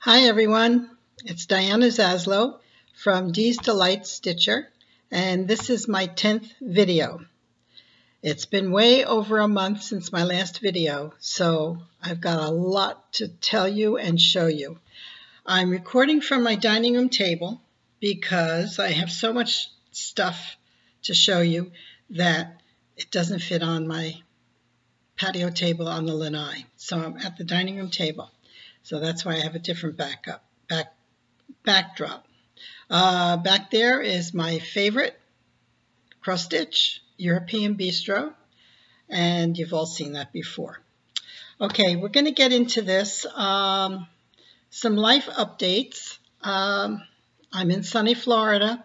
Hi everyone, it's Diana Zaslow from Dee's Delight Stitcher, and this is my 10th video. It's been way over a month since my last video, so I've got a lot to tell you and show you. I'm recording from my dining room table because I have so much stuff to show you that it doesn't fit on my patio table on the lanai. So I'm at the dining room table. So that's why I have a different backdrop. Back there is my favorite cross stitch, European Bistro, and you've all seen that before. Okay, we're going to get into this. Some life updates. I'm in sunny Florida,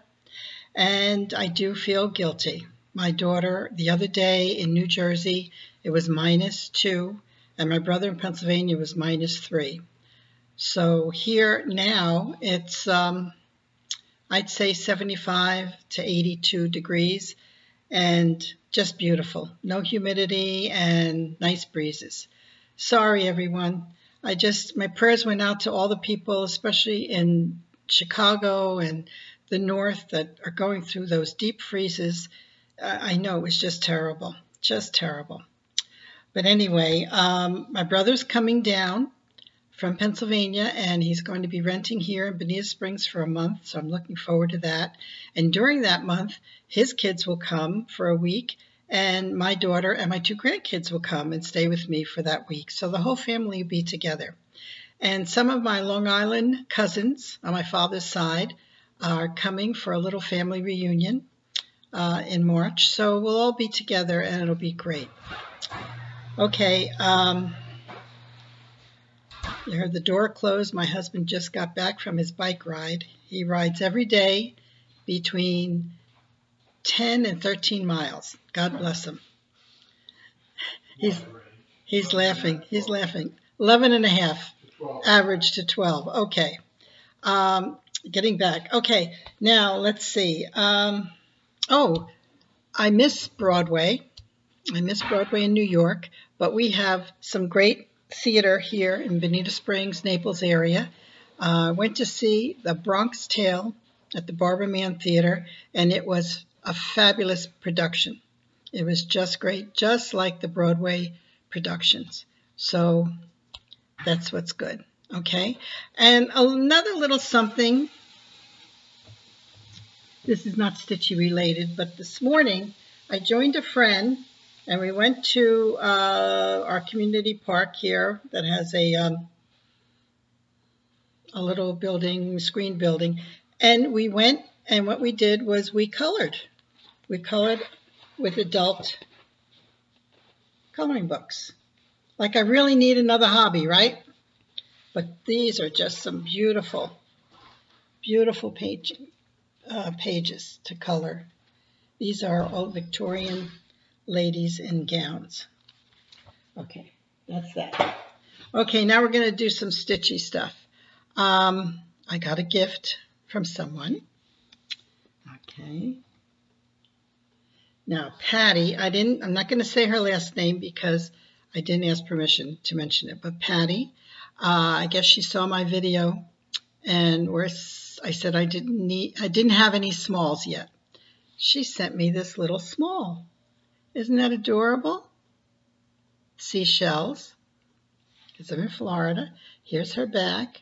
and I do feel guilty. My daughter, the other day in New Jersey, it was -2, and my brother in Pennsylvania was -3. So here now it's, I'd say 75 to 82 degrees and just beautiful. No humidity and nice breezes. Sorry, everyone. My prayers went out to all the people, especially in Chicago and the north, that are going through those deep freezes. I know it was just terrible, just terrible. But anyway, my brother's coming down from Pennsylvania, and he's going to be renting here in Bonita Springs for a month, so I'm looking forward to that. And during that month, his kids will come for a week, and my daughter and my 2 grandkids will come and stay with me for that week. So the whole family will be together. And some of my Long Island cousins on my father's side are coming for a little family reunion in March. So we'll all be together, and it'll be great. Okay, you heard the door close. My husband just got back from his bike ride. He rides every day between 10 and 13 miles. God bless him. He's laughing. He's laughing. 11 and a half, average to 12. Okay. Getting back. Okay, now let's see. Oh, I miss Broadway. I miss Broadway in New York, but we have some great theater here in Bonita Springs, Naples area. Went to see The Bronx Tale at the Barbara Mann Theater, and it was a fabulous production. It was just great, just like the Broadway productions. So that's what's good, okay? And another little something, this is not stitchy related, but this morning I joined a friend, and we went to our community park here that has a little building, screen building. And we went, and what we did was we colored. We colored with adult coloring books. Like I really need another hobby, right? But these are just some beautiful, beautiful pages to color. These are old Victorian ladies in gowns. Okay, that's that. Okay, now we're going to do some stitchy stuff. I got a gift from someone. Okay. Now, Patty, I'm not going to say her last name because I didn't ask permission to mention it, but Patty, I guess she saw my video, and where I said I didn't have any smalls yet. She sent me this little small. Isn't that adorable? Seashells, because I'm in Florida. Here's her back.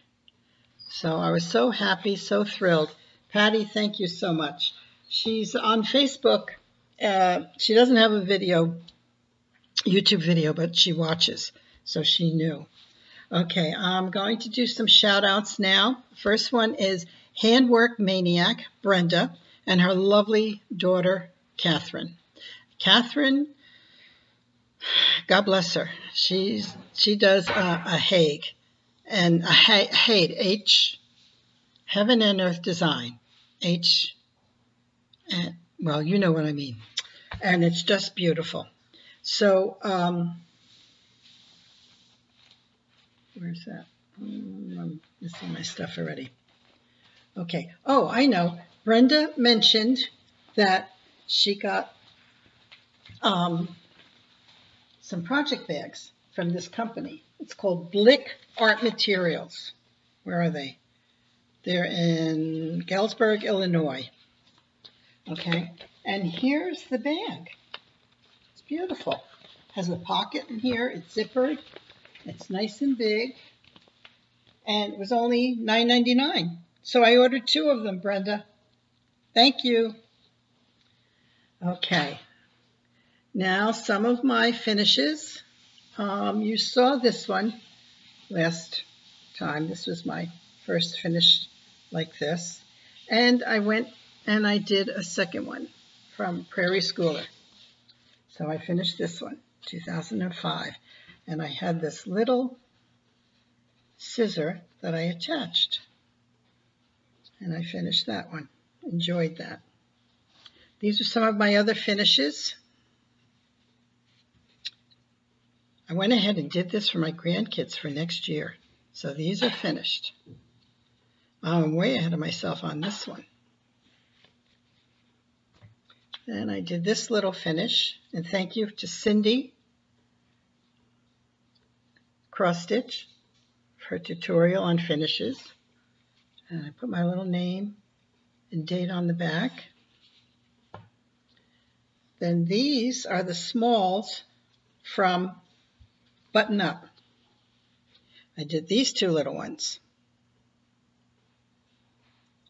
So I was so happy, so thrilled. Patty, thank you so much. She's on Facebook. She doesn't have a YouTube video, but she watches, so she knew. Okay, I'm going to do some shout outs now. First one is Handwork Maniac, Brenda, and her lovely daughter, Catherine. Catherine, God bless her. She does a Hague, and a Hague, Heaven and Earth Design, well, you know what I mean. And it's just beautiful. So, where's that? I'm missing my stuff already. Okay. Oh, I know. Brenda mentioned that she got some project bags from this company. It's called Blick Art Materials. Where are they? They're in Galesburg, Illinois. Okay, and here's the bag. It's beautiful. Has a pocket in here. It's zippered. It's nice and big. And it was only $9.99. So I ordered 2 of them, Brenda. Thank you. Okay. Now some of my finishes. You saw this one last time. This was my first finish like this. And I went and I did a second one from Prairie Schooler. So I finished this one, 2005. And I had this little scissor that I attached. And I finished that one. Enjoyed that. These are some of my other finishes. I went ahead and did this for my grandkids for next year. So these are finished. I'm way ahead of myself on this one. And I did this little finish. And thank you to Cindy Cross Stitch for her tutorial on finishes. And I put my little name and date on the back. Then these are the smalls from Button Up. I did these 2 little ones.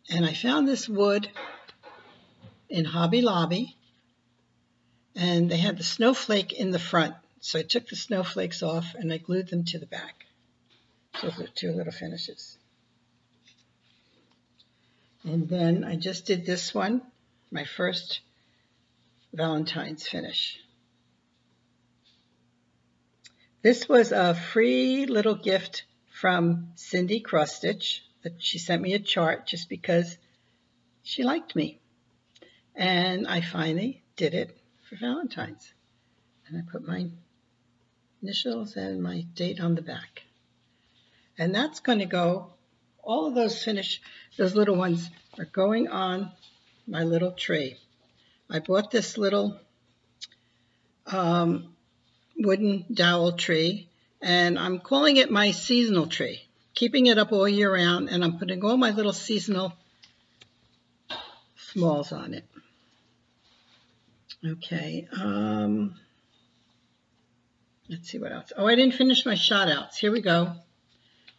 And I found this wood in Hobby Lobby. And they had the snowflake in the front. So I took the snowflakes off and I glued them to the back. Those are 2 little finishes. And then I just did this one, my first Valentine's finish. This was a free little gift from Cindy Cross Stitch that she sent me a chart just because she liked me. And I finally did it for Valentine's. And I put my initials and my date on the back. And that's going to go, all of those those little ones are going on my little tree. I bought this little wooden dowel tree, and I'm calling it my seasonal tree, keeping it up all year round, and I'm putting all my little seasonal smalls on it. Okay, let's see what else. Oh, I didn't finish my shoutouts. Here we go.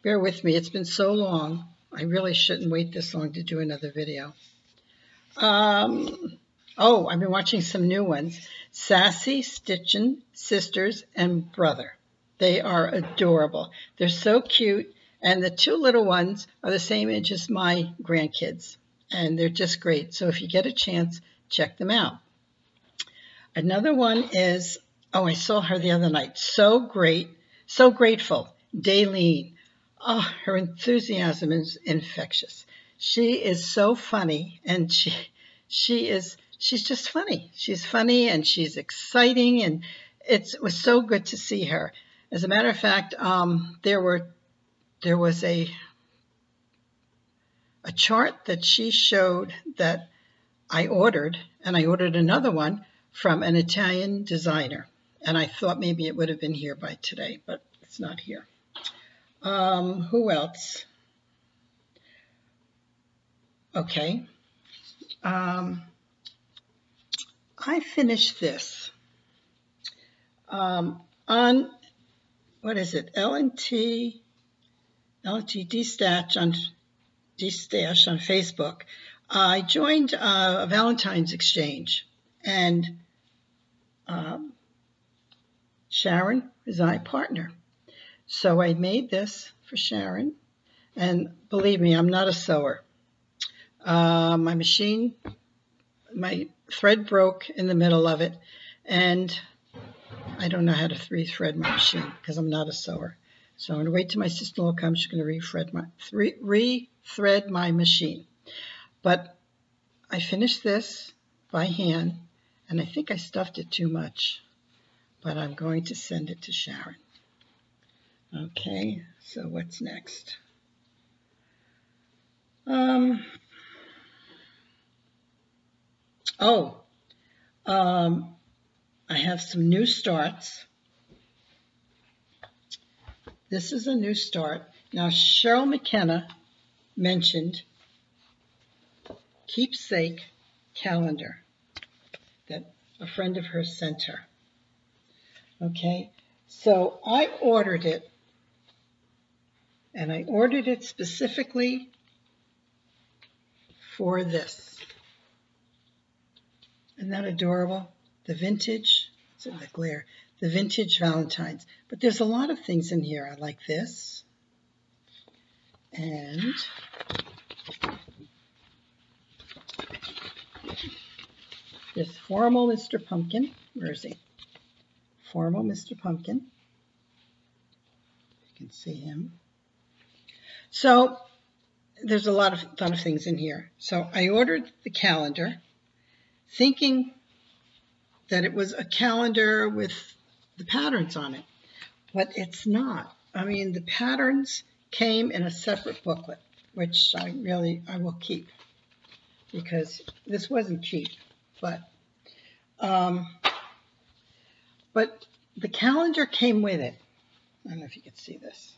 Bear with me. It's been so long. I really shouldn't wait this long to do another video. Oh, I've been watching some new ones. Sassy Stitchin' Sisters and Brother. They are adorable. They're so cute. And the 2 little ones are the same age as my grandkids. And they're just great. So if you get a chance, check them out. Another one is, oh, I saw her the other night. So great. So grateful. Daylene. Oh, her enthusiasm is infectious. She is so funny. And she's just funny. She's funny and she's exciting, and it was so good to see her. As a matter of fact, there was a chart that she showed that I ordered, and I ordered another one from an Italian designer, and I thought maybe it would have been here by today, but it's not here. Who else? Okay. I finished this on, what is it, LNT D-Stash on Facebook. I joined a Valentine's exchange, and Sharon is my partner. So I made this for Sharon, and believe me, I'm not a sewer. My machine, my thread broke in the middle of it, and I don't know how to re-thread my machine because I'm not a sewer. So I'm going to wait till my sister-in-law comes. She's going to re-thread my machine. But I finished this by hand, and I think I stuffed it too much, but I'm going to send it to Sharon. Okay, so what's next? I have some new starts. This is a new start. Now, Cheryl McKenna mentioned keepsake calendar that a friend of hers sent her. Okay, so I ordered it, and I ordered it specifically for this. Isn't that adorable? The vintage, it's in the glare, the vintage Valentine's. But there's a lot of things in here. I like this. And this Formal Mr. Pumpkin. Where is he? Formal Mr. Pumpkin. You can see him. So there's a lot of things in here. So I ordered the calendar thinking that it was a calendar with the patterns on it, but it's not. I mean, the patterns came in a separate booklet, which I will keep because this wasn't cheap, but the calendar came with it. I don't know if you can see this.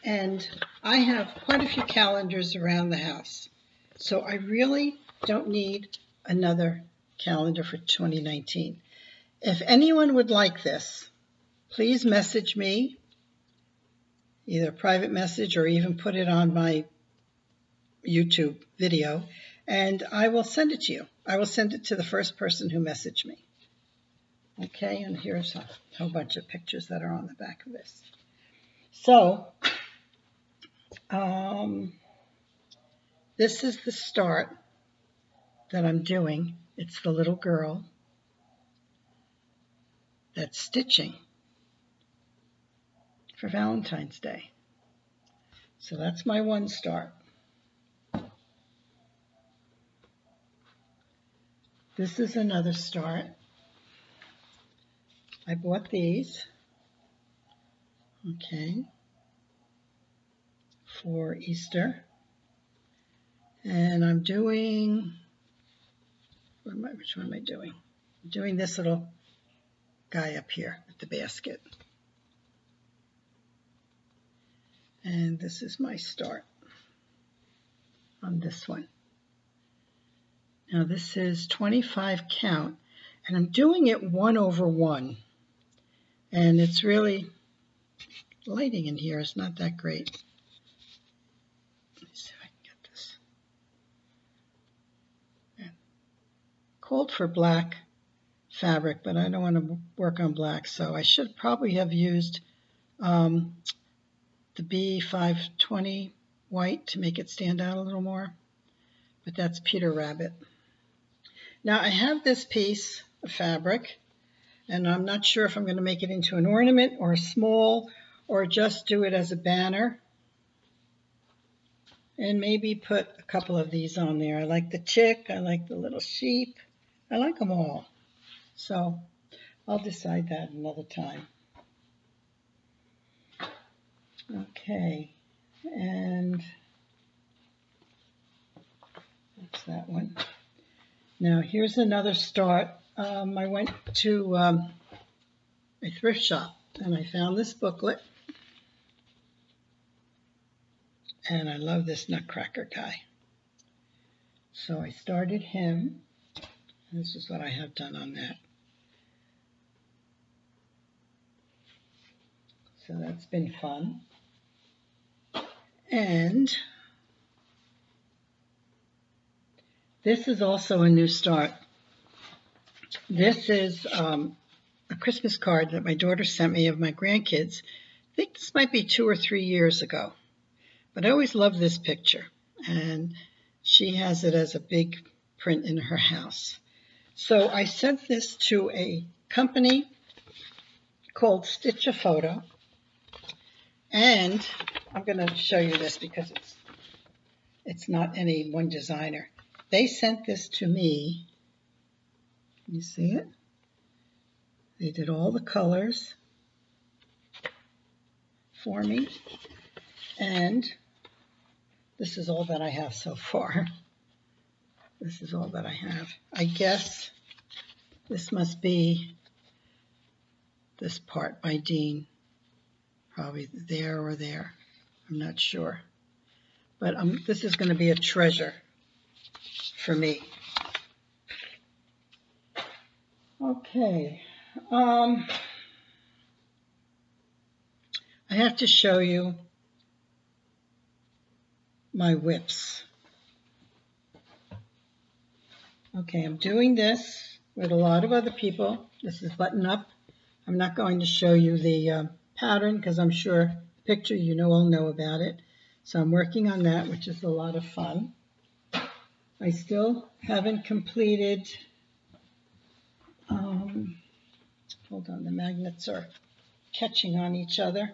And I have quite a few calendars around the house, so I really don't need another calendar for 2019. If anyone would like this, please message me, either a private message or even put it on my YouTube video, and I will send it to you. I will send it to the first person who messaged me. Okay, and here's a whole bunch of pictures that are on the back of this. So, this is the start that I'm doing. It's the little girl that's stitching for Valentine's Day. So that's my one start. This is another start. I bought these, okay, for Easter. And I'm doing, which one am I doing? I'm doing this little guy up here with the basket. And this is my start on this one. Now this is 25 count, and I'm doing it 1/1. And it's really, lighting in here is not that great. Let's see if I can get this. Yeah. Called for black fabric, but I don't want to work on black, so I should probably have used the B520 white to make it stand out a little more, but that's Peter Rabbit. Now I have this piece of fabric, and I'm not sure if I'm going to make it into an ornament or a small, or just do it as a banner, and maybe put a couple of these on there. I like the chick, I like the little sheep, I like them all. So I'll decide that another time. Okay, and that's that one. Now here's another start. I went to a thrift shop and I found this booklet, and I love this Nutcracker guy. So I started him. This is what I have done on that. So that's been fun. And this is also a new start. This is a Christmas card that my daughter sent me of my grandkids. I think this might be 2 or 3 years ago. But I always loved this picture. And she has it as a big print in her house. So I sent this to a company called Stitch a Photo. And I'm going to show you this because it's not any one designer. They sent this to me. Can you see it? They did all the colors for me. And this is all that I have so far. This is all that I have. I guess this must be this part by Dean, probably there or there. I'm not sure. But this is going to be a treasure for me. Okay. I have to show you my whips. Okay, I'm doing this with a lot of other people. This is button up. I'm not going to show you the pattern because I'm sure the picture you all know about it. So I'm working on that, which is a lot of fun. I still haven't completed, hold on, the magnets are catching on each other.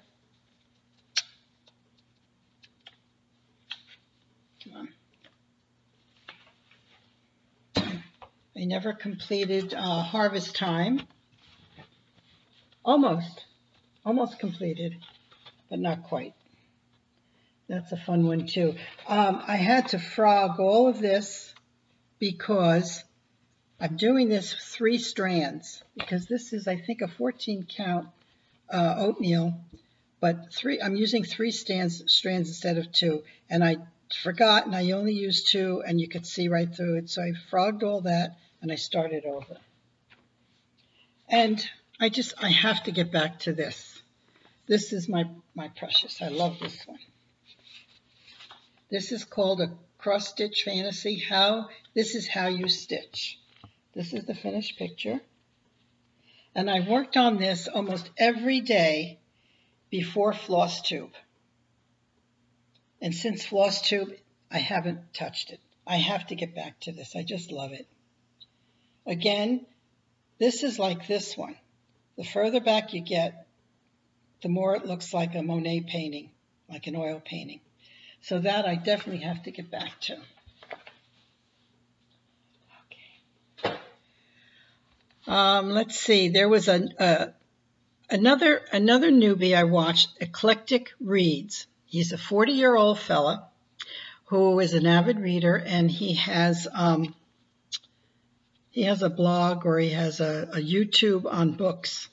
Come on. I never completed harvest time. Almost completed, but not quite. That's a fun one too. I had to frog all of this because I'm doing this 3 strands, because this is, I think, a 14 count oatmeal, but I'm using 3 strands instead of 2, and I forgot and I only used 2, and you could see right through it. So I frogged all that and I started over. And I have to get back to this. This is my precious. I love this one. This is called a cross stitch fantasy. This is how you stitch. This is the finished picture. And I worked on this almost every day before floss tube. And since floss tube, I haven't touched it. I have to get back to this. I just love it. Again, this is like this one. The further back you get, the more it looks like a Monet painting, like an oil painting. So that I definitely have to get back to. Okay. Let's see. There was another newbie I watched, Eclectic Reads. He's a 40-year-old fella who is an avid reader, and he has a blog, or he has a YouTube on books.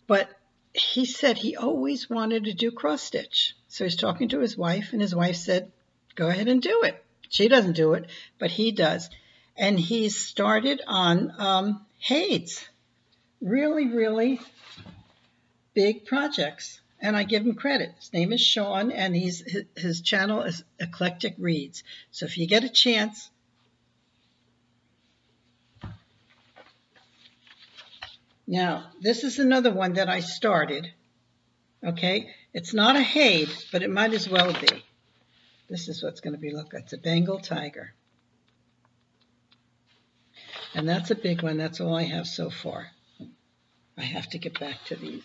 But he said he always wanted to do cross stitch. So he's talking to his wife, and his wife said, go ahead and do it. She doesn't do it, but he does. And he's started on Hades. Really, really big projects. And I give him credit. His name is Sean, and his channel is Eclectic Reads. So if you get a chance, now, this is another one that I started, okay? It's not a Hade, but it might as well be. This is what's going to be, look, it's a Bengal tiger. And that's a big one. That's all I have so far. I have to get back to these.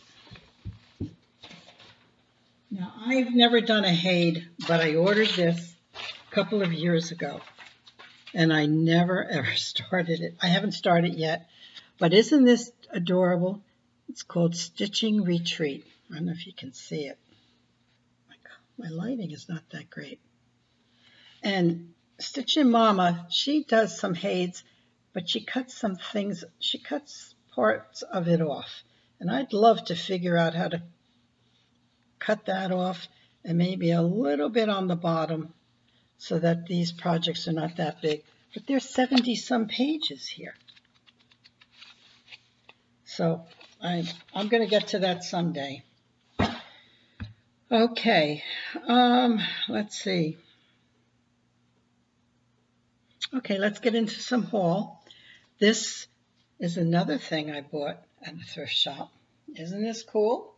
Now, I've never done a Hade, but I ordered this a couple of years ago, and I never, ever started it. I haven't started yet. But isn't this adorable? It's called Stitching Retreat. I don't know if you can see it. My lighting is not that great. And Stitching Mama, she does some Hades, but she cuts some things, she cuts parts of it off. And I'd love to figure out how to cut that off, and maybe a little bit on the bottom, so that these projects are not that big. But there's 70-some pages here. So I'm going to get to that someday. Okay, let's see. Okay, let's get into some haul. This is another thing I bought at a thrift shop. Isn't this cool?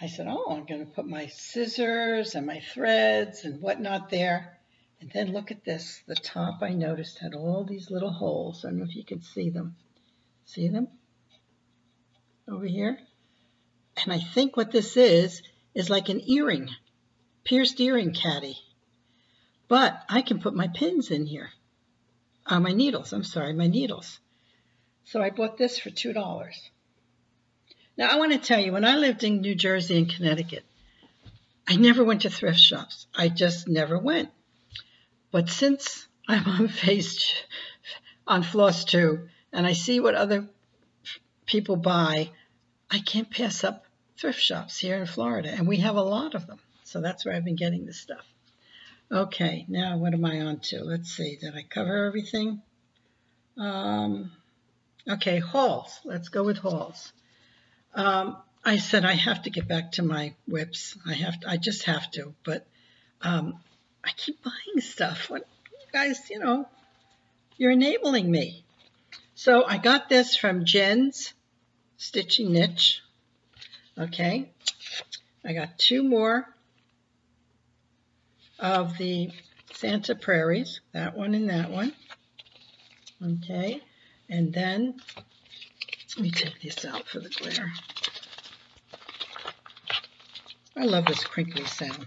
I said, oh, I'm going to put my scissors and my threads and whatnot there. And then look at this. The top, I noticed, had all these little holes. I don't know if you can see them. See them? Over here? And I think what this is like an earring. Pierced earring caddy. But I can put my pins in here. My needles, I'm sorry, my needles. So I bought this for $2. Now, I want to tell you, when I lived in New Jersey and Connecticut, I never went to thrift shops. I just never went. But since I'm on Floss too, and I see what other people buy, I can't pass up thrift shops here in Florida, and we have a lot of them. So that's where I've been getting this stuff. Okay, now what am I on to? Let's see, did I cover everything? Okay, hauls. Let's go with hauls. I said I have to get back to my whips. I just have to, but I keep buying stuff. What, guys, you're enabling me. So I got this from Jen's Stitchy Niche. Okay, I got 2 more of the Santa Prairies, that one and that one. Okay, and then let me take this out for the glare. I love this crinkly sound.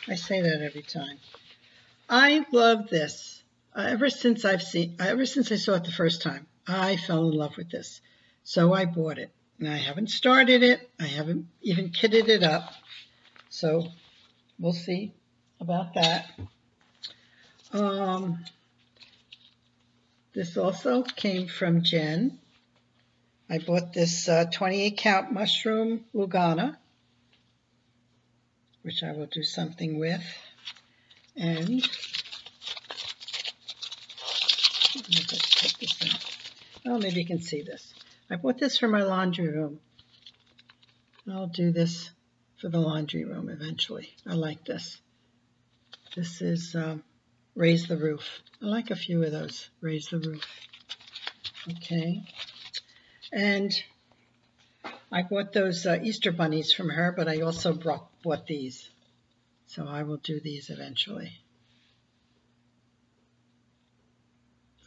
I say that every time. I love this. Ever since I saw it the first time, I fell in love with this. So I bought it. And I haven't started it. I haven't even kitted it up. So we'll see about that. This also came from Jen. I bought this 28 count mushroom Lugana, which I will do something with. And let me just take this out. Oh, maybe you can see this. I bought this for my laundry room. I'll do this for the laundry room eventually. I like this. This is Raise the Roof. I like a few of those. Raise the Roof. Okay. And I bought those Easter bunnies from her, but I also bought these. So I will do these eventually.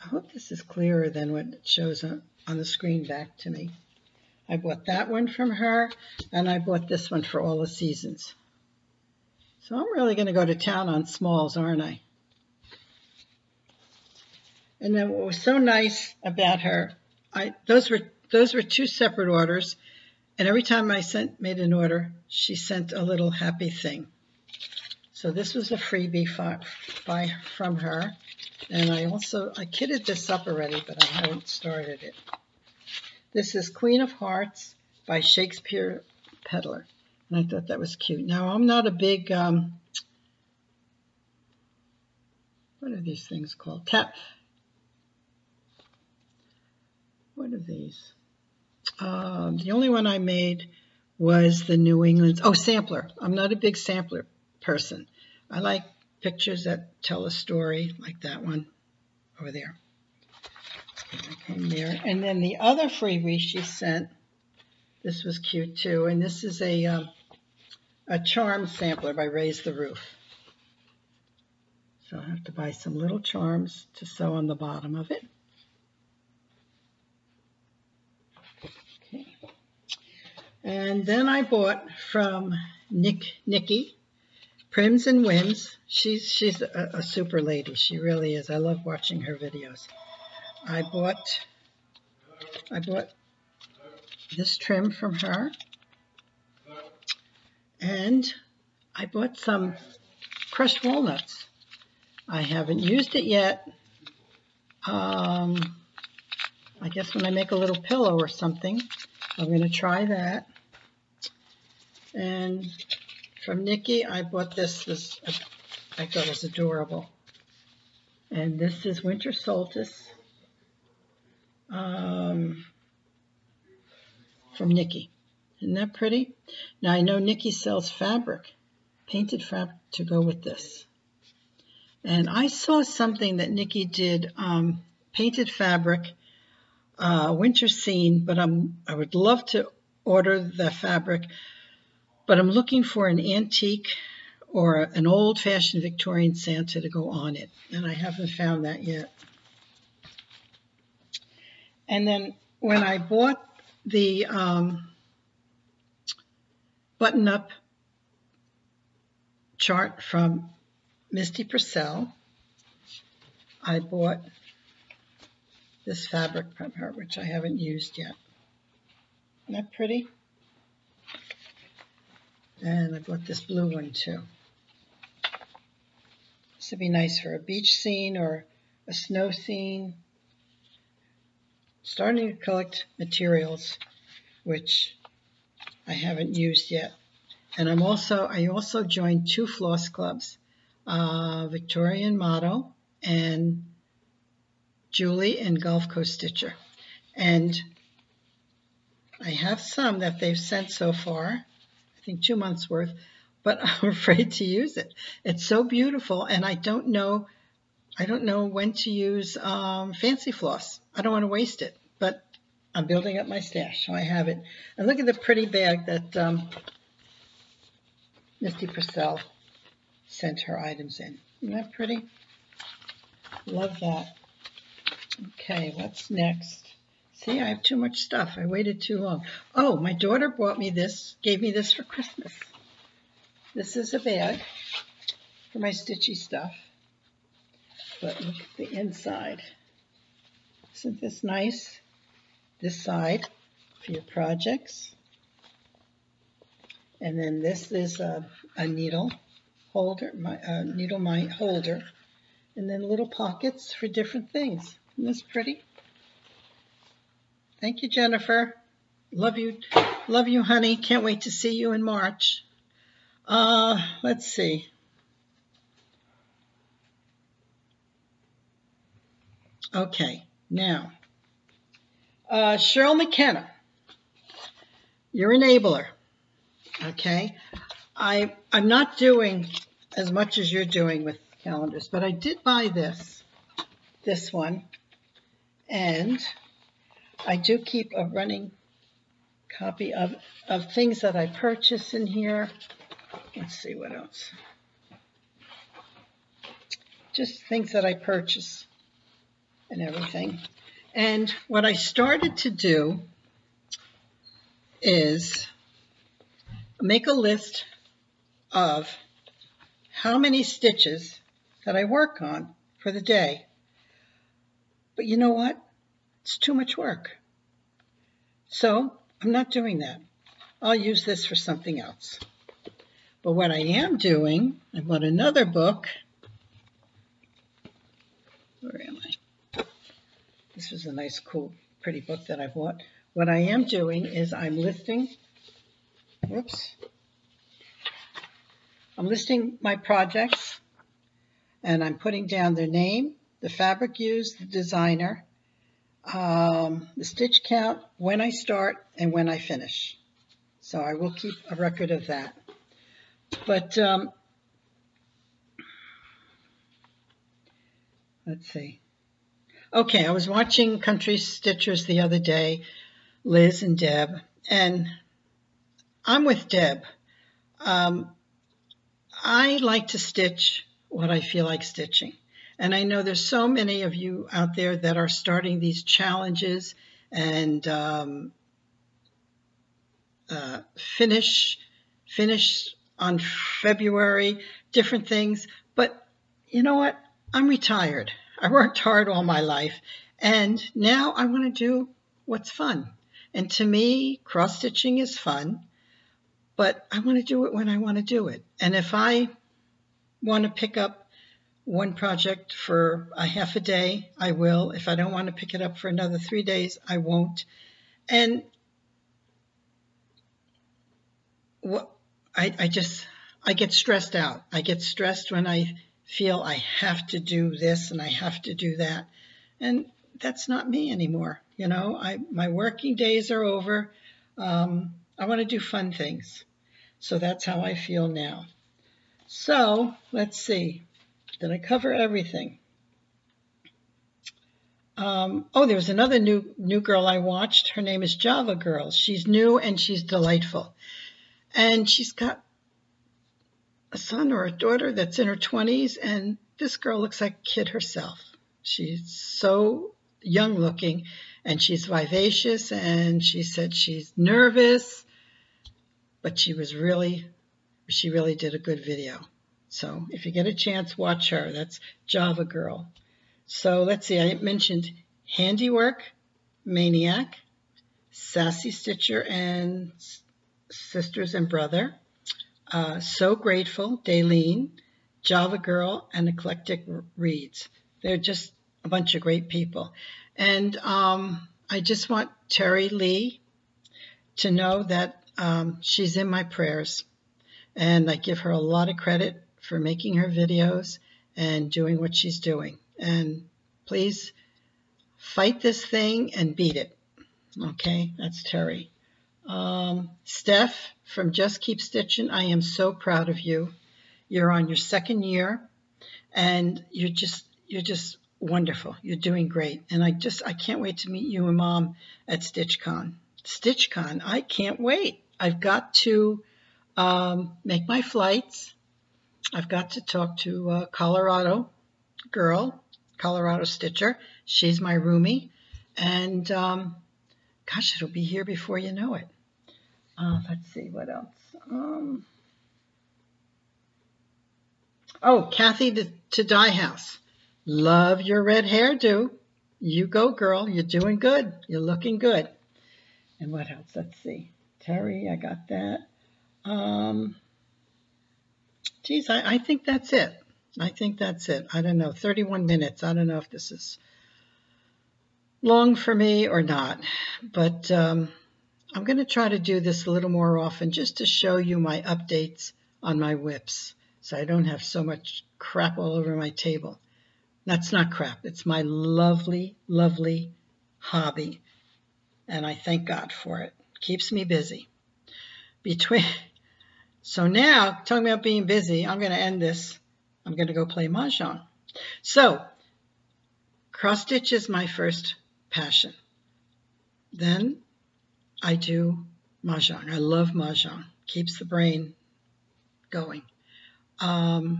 I hope this is clearer than what it shows on the screen back to me. I bought that one from her, and I bought this one for all the seasons. So I'm really going to go to town on smalls, aren't I? And then what was so nice about her, those were 2 separate orders, and every time I made an order, she sent a little happy thing. So this was a freebie from her, and I kitted this up already, but I haven't started it. This is Queen of Hearts by Shakespeare Peddler, and I thought that was cute. Now, I'm not a big, what are these things called? What are these? The only one I made was the New England, sampler. I'm not a big sampler person. I like pictures that tell a story, like that one over there. I came there. And then the other freebie she sent, this was cute too, and this is a charm sampler by Raise the Roof. So I have to buy some little charms to sew on the bottom of it. Okay. And then I bought from Nikki, Prims and Whims. She's a super lady. She really is. I love watching her videos. I bought this trim from her, and I bought some crushed walnuts. I haven't used it yet. I guess when I make a little pillow or something, I'm going to try that. And from Nikki, I bought this. I thought it was adorable. And this is Winter Solstice from Nikki. Isn't that pretty? Now, I know Nikki sells fabric, painted fabric to go with this. And I saw something that Nikki did, painted fabric, winter scene, but I would love to order the fabric, but I'm looking for an antique or an old-fashioned Victorian Santa to go on it, and I haven't found that yet. And then when I bought the button-up chart from Misty Purcell, I bought this fabric from her, which I haven't used yet. Isn't that pretty? And I bought this blue one too. This would be nice for a beach scene or a snow scene. Starting to collect materials, which I haven't used yet. And I also joined 2 floss clubs, Victorian Motto and Julie and Gulf Coast Stitcher. And I have some that they've sent so far, I think 2 months worth, but I'm afraid to use it. It's so beautiful, and I don't know when to use fancy floss. I don't want to waste it, but I'm building up my stash, so I have it. And look at the pretty bag that Misty Purcell sent her items in. Isn't that pretty? Love that. Okay, what's next? See, I have too much stuff. I waited too long. Oh, my daughter bought me this, gave me this for Christmas. This is a bag for my stitchy stuff. But look at the inside. Isn't this nice? This side for your projects. And then this is a needle holder, needle holder. And then little pockets for different things. Isn't this pretty? Thank you, Jennifer. Love you. Love you, honey. Can't wait to see you in March. Let's see. Okay, now, Cheryl McKenna, your enabler. Okay, I'm not doing as much as you're doing with calendars, but I did buy this one, and I do keep a running copy of things that I purchase in here. Let's see what else. Just things that I purchase and everything. And what I started to do is make a list of how many stitches that I work on for the day. But you know what? It's too much work. So I'm not doing that. I'll use this for something else. But what I am doing, I bought another book. Where am I? This was a nice, cool, pretty book that I bought. What I am doing is I'm listing my projects, and I'm putting down their name, the fabric used, the designer, the stitch count, when I start, and when I finish. So I will keep a record of that. But let's see. Okay, I was watching Country Stitchers the other day, Liz and Deb, and I'm with Deb. I like to stitch what I feel like stitching. And I know there's so many of you out there that are starting these challenges and finish on February, different things. But you know what? I'm retired. I worked hard all my life, and now I want to do what's fun. And to me, cross-stitching is fun, but I want to do it when I want to do it. And if I want to pick up one project for a half a day, I will. If I don't want to pick it up for another 3 days, I won't. And I get stressed out. I get stressed when I feel I have to do this and I have to do that. And that's not me anymore. You know, my working days are over. I want to do fun things. So that's how I feel now. So let's see. Did I cover everything? Oh, there's another new girl I watched. Her name is Java Girl. She's new and she's delightful. And she's got a son or a daughter that's in her 20s, and this girl looks like a kid herself. She's so young looking, and she's vivacious, and she said she's nervous, but she really did a good video. So if you get a chance, watch her. That's Java Girl. So let's see, I mentioned Handiwork, Maniac, Sassy Stitcher and Sisters and Brother, So Grateful, Daleen, Java Girl, and Eclectic Reads. They're just a bunch of great people. And I just want Terry Lee to know that she's in my prayers, and I give her a lot of credit for making her videos and doing what she's doing. And please fight this thing and beat it. Okay, that's Terry. Steph from Just Keep Stitching, I am so proud of you. You're on your 2nd year, and you're just wonderful. You're doing great, and I can't wait to meet you and Mom at StitchCon. StitchCon, I can't wait. I've got to make my flights. I've got to talk to Colorado girl, Colorado Stitcher. She's my roomie, and gosh, it'll be here before you know it. Let's see what else. Oh, Kathy to Dye House. Love your red hairdo. You go, girl. You're doing good. You're looking good. And what else? Let's see. Terry, I got that. Geez, I think that's it. I think that's it. I don't know. 31 minutes. I don't know if this is long for me or not. But I'm going to try to do this a little more often just to show you my updates on my whips, so I don't have so much crap all over my table. That's not crap. It's my lovely, lovely hobby, and I thank God for it. Keeps me busy. So now, talking about being busy, I'm going to end this. I'm going to go play Mahjong. So, cross-stitch is my first passion. Then I do Mahjong. I love Mahjong. Keeps the brain going. I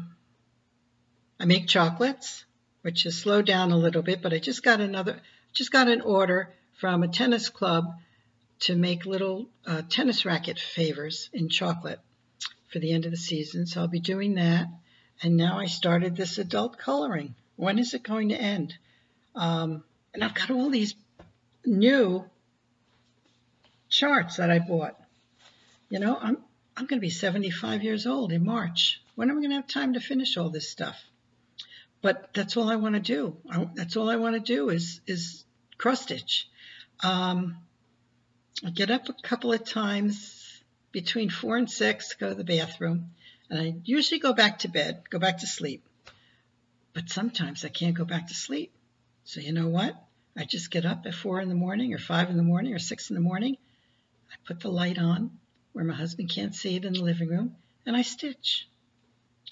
make chocolates, which has slowed down a little bit, but I just got an order from a tennis club to make little tennis racket favors in chocolate for the end of the season. So I'll be doing that. And now I started this adult coloring. When is it going to end? And I've got all these new charts that I bought. You know, I'm going to be 75 years old in March. When am I going to have time to finish all this stuff? But that's all I want to do. That's all I want to do is cross stitch. I get up a couple of times between 4 and 6 to go to the bathroom, and I usually go back to bed, go back to sleep. But sometimes I can't go back to sleep. So you know what? I just get up at 4 in the morning or 5 in the morning or 6 in the morning. I put the light on where my husband can't see it in the living room, and I stitch.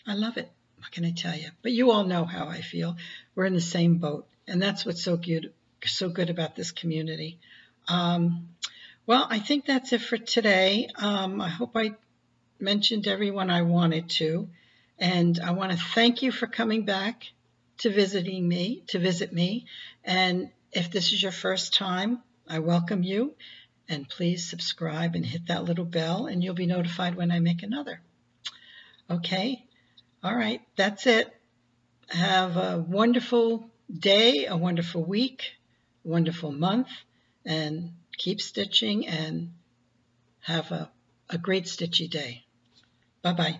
I love it. What can I tell you? But you all know how I feel. We're in the same boat, and that's what's so good about this community. Well, I think that's it for today. I hope I mentioned everyone I wanted to, and I want to thank you for coming back to visit me. And if this is your first time, I welcome you, and please subscribe and hit that little bell, and you'll be notified when I make another. Okay? All right, that's it. Have a wonderful day, a wonderful week, a wonderful month, and keep stitching and have a great stitchy day. Bye-bye.